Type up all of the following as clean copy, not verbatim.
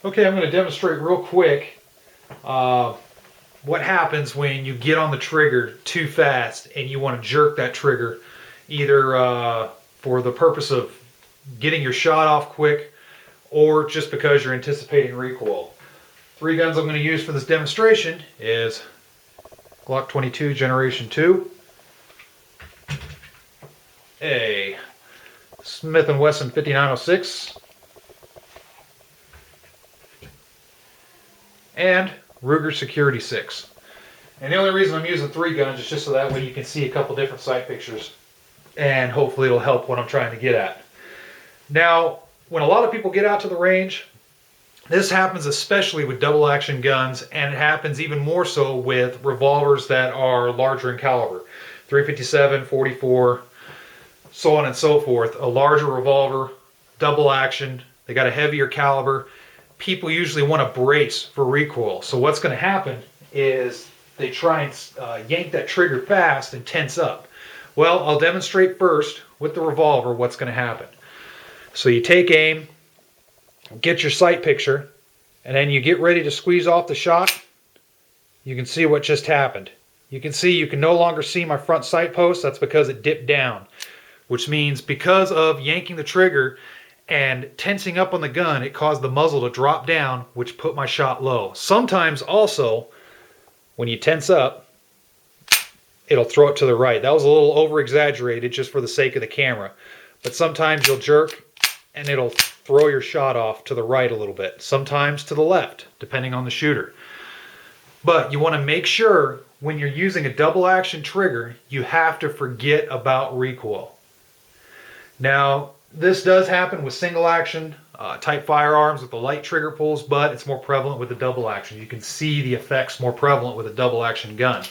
Okay, I'm going to demonstrate real quick what happens when you get on the trigger too fast and you want to jerk that trigger, either for the purpose of getting your shot off quick or just because you're anticipating recoil. Three guns I'm going to use for this demonstration is Glock 22 Generation 2, a Smith & Wesson 5906, and Ruger Security 6. And the only reason I'm using three guns is just so that way you can see a couple different sight pictures, and hopefully it'll help what I'm trying to get at. Now, when a lot of people get out to the range, this happens especially with double action guns, and it happens even more so with revolvers that are larger in caliber. 357, 44, so on and so forth. A larger revolver, double action, they got a heavier caliber. People usually want to brace for recoil. So what's going to happen is they try and yank that trigger fast and tense up. Well, I'll demonstrate first with the revolver what's going to happen. So you take aim, get your sight picture, and then you get ready to squeeze off the shot. You can see what just happened. You can see you can no longer see my front sight post. That's because it dipped down, which means because of yanking the trigger and tensing up on the gun, it caused the muzzle to drop down, which put my shot low. Sometimes also, when you tense up, it'll throw it to the right. That was a little over-exaggerated just for the sake of the camera. But sometimes you'll jerk and it'll throw your shot off to the right a little bit. Sometimes to the left, depending on the shooter. But you want to make sure when you're using a double action trigger, you have to forget about recoil. Now, this does happen with single action type firearms with the light trigger pulls, but it's more prevalent with the double action. You can see the effects more prevalent with a double action gun.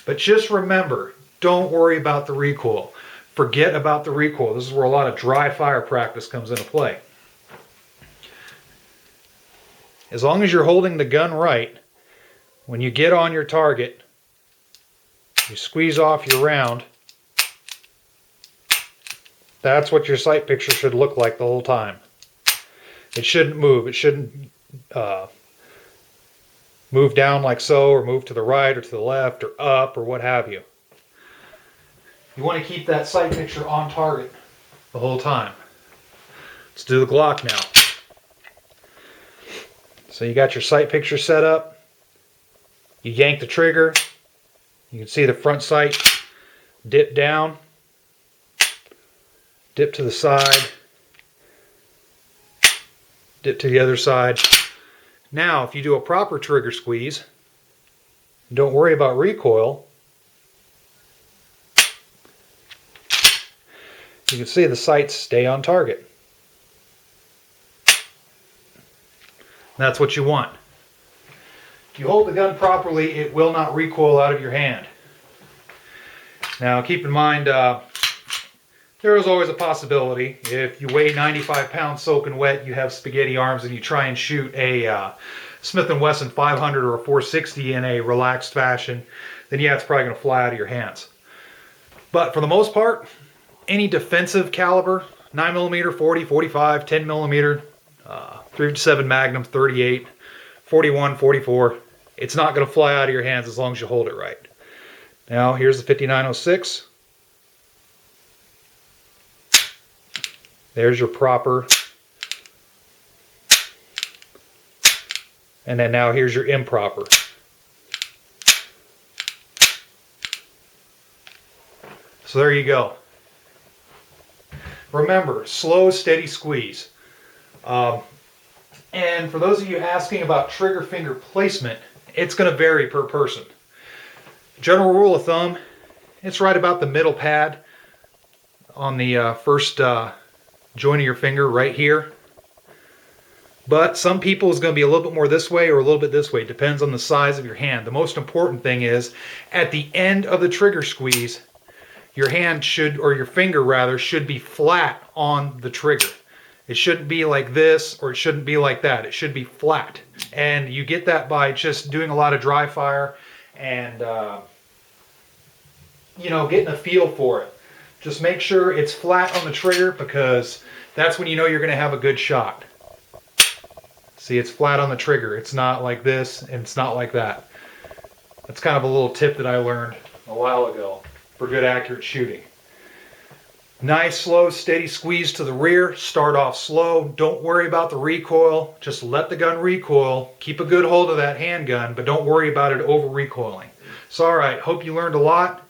But just remember, don't worry about the recoil. Forget about the recoil. This is where a lot of dry fire practice comes into play. As long as you're holding the gun right, when you get on your target, you squeeze off your round. That's what your sight picture should look like the whole time. It shouldn't move. It shouldn't move down like so, or move to the right or to the left or up or what have you. You want to keep that sight picture on target the whole time. Let's do the Glock now. So you got your sight picture set up. You yank the trigger. You can see the front sight dip down. Dip to the side, dip to the other side. Now, if you do a proper trigger squeeze, don't worry about recoil. You can see the sights stay on target. That's what you want. If you hold the gun properly, it will not recoil out of your hand. Now, keep in mind, there is always a possibility. If you weigh 95 pounds soaking wet, you have spaghetti arms, and you try and shoot a Smith & Wesson 500 or a 460 in a relaxed fashion, then yeah, it's probably going to fly out of your hands. But for the most part, any defensive caliber, 9mm, 40, 45, 10mm, 357 Magnum, 38, 41, 44, it's not going to fly out of your hands as long as you hold it right. Now, here's the 5906. There's your proper. And then now here's your improper. So there you go. Remember, slow, steady squeeze. And for those of you asking about trigger finger placement, it's going to vary per person. General rule of thumb, it's right about the middle pad on the first joint of your finger right here. But some people is going to be a little bit more this way or a little bit this way. It depends on the size of your hand. The most important thing is at the end of the trigger squeeze, your hand should, or your finger rather, should be flat on the trigger. It shouldn't be like this or it shouldn't be like that. It should be flat. And you get that by just doing a lot of dry fire and getting a feel for it. Just make sure it's flat on the trigger, because that's when you know you're going to have a good shot. See, it's flat on the trigger. It's not like this, and it's not like that. That's kind of a little tip that I learned a while ago for good accurate shooting. Nice, slow, steady squeeze to the rear. Start off slow. Don't worry about the recoil. Just let the gun recoil. Keep a good hold of that handgun, but don't worry about it over recoiling. So, all right, hope you learned a lot.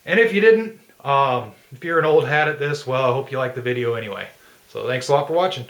And if you didn't, if you're an old hat at this, well, I hope you liked the video anyway. So thanks a lot for watching.